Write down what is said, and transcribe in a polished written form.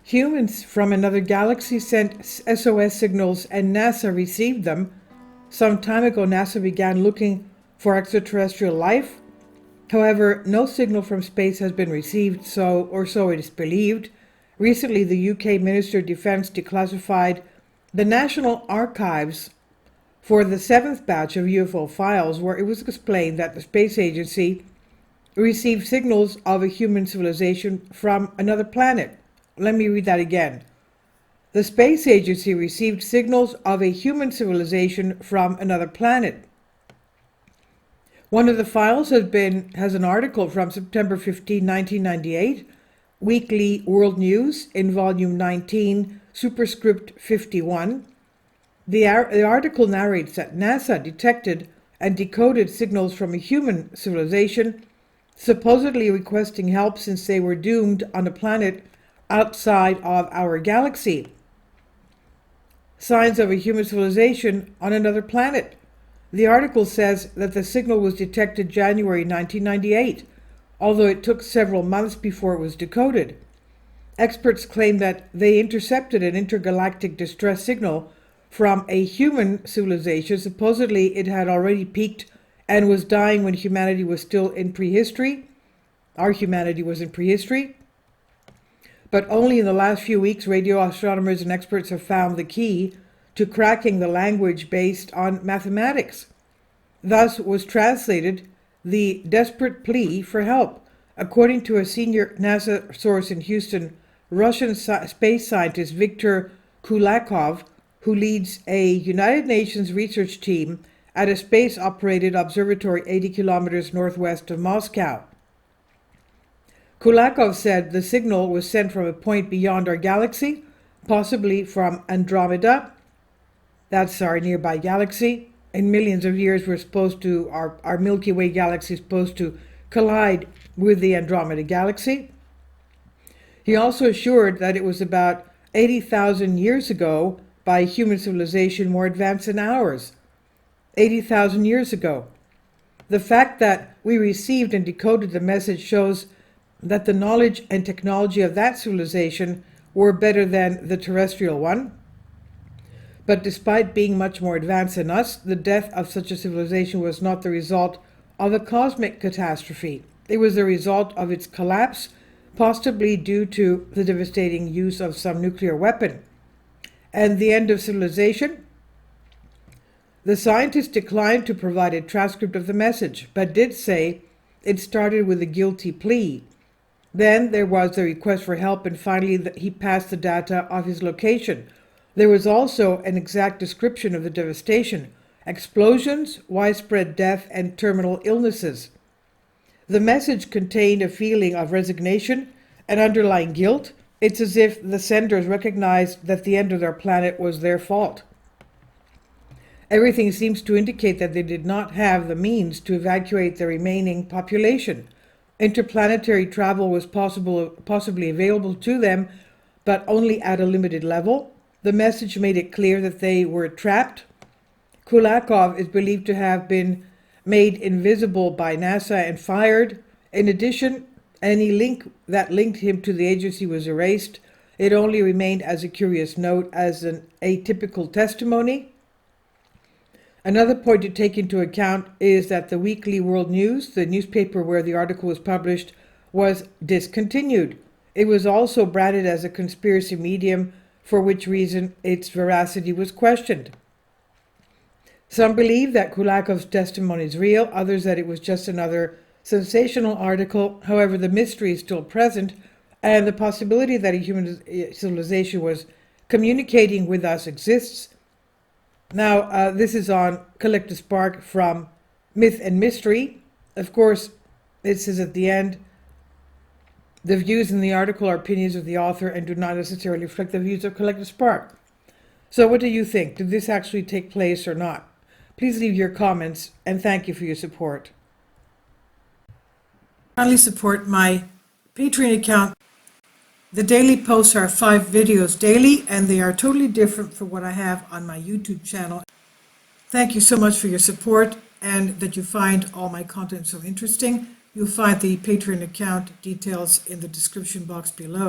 Humans from another galaxy sent SOS signals and NASA received them. Some time ago, NASA began looking for extraterrestrial life. However, no signal from space has been received, so it is believed. Recently, the UK Minister of Defence declassified the National Archives for the 7th batch of UFO files, where it was explained that the space agency received signals of a human civilization from another planet. Let me read that again. The space agency received signals of a human civilization from another planet. One of the files has an article from September 15, 1998, Weekly World News in Volume 19, Superscript 51. The article narrates that NASA detected and decoded signals from a human civilization, supposedly requesting help since they were doomed on a planet outside of our galaxy. Signs of a human civilization on another planet. The article says that the signal was detected January 1998, although it took several months before it was decoded. Experts claim that they intercepted an intergalactic distress signal from a human civilization. Supposedly, it had already peaked and was dying when humanity was still in prehistory. Our humanity was in prehistory. But only in the last few weeks, radio astronomers and experts have found the key to cracking the language based on mathematics. Thus was translated the desperate plea for help. According to a senior NASA source in Houston, Russian space scientist Viktor Kulakov, who leads a United Nations research team at a space-operated observatory 80 kilometers northwest of Moscow. Kulakov said the signal was sent from a point beyond our galaxy, possibly from Andromeda. That's our nearby galaxy. In millions of years, our Milky Way galaxy is supposed to collide with the Andromeda galaxy. He also assured that it was about 80,000 years ago by human civilization more advanced than ours. 80,000 years ago. The fact that we received and decoded the message shows that the knowledge and technology of that civilization were better than the terrestrial one. But despite being much more advanced than us, the death of such a civilization was not the result of a cosmic catastrophe. It was the result of its collapse, possibly due to the devastating use of some nuclear weapon. And the end of civilization? The scientists declined to provide a transcript of the message, but did say it started with a guilty plea. Then there was the request for help, and finally he passed the data of his location. There was also an exact description of the devastation: explosions, widespread death, and terminal illnesses. The message contained a feeling of resignation and underlying guilt. It's as if the senders recognized that the end of their planet was their fault. Everything seems to indicate that they did not have the means to evacuate the remaining population. Interplanetary travel was possibly available to them, but only at a limited level. The message made it clear that they were trapped. Kulakov is believed to have been made invisible by NASA and fired. In addition, any link that linked him to the agency was erased. It only remained as a curious note, as an atypical testimony. Another point to take into account is that the Weekly World News, the newspaper where the article was published, was discontinued. It was also branded as a conspiracy medium, for which reason its veracity was questioned. Some believe that Kulakov's testimony is real, others that it was just another sensational article. However, the mystery is still present, and the possibility that a human civilization was communicating with us exists. Now, this is on Collective Spark from Myth and Mystery. Of course, it says at the end, the views in the article are opinions of the author and do not necessarily reflect the views of Collective Spark. So what do you think? Did this actually take place or not? Please leave your comments, and thank you for your support. Kindly support my Patreon account. The daily posts are 5 videos daily, and they are totally different from what I have on my YouTube channel. Thank you so much for your support, and that you find all my content so interesting. You'll find the Patreon account details in the description box below.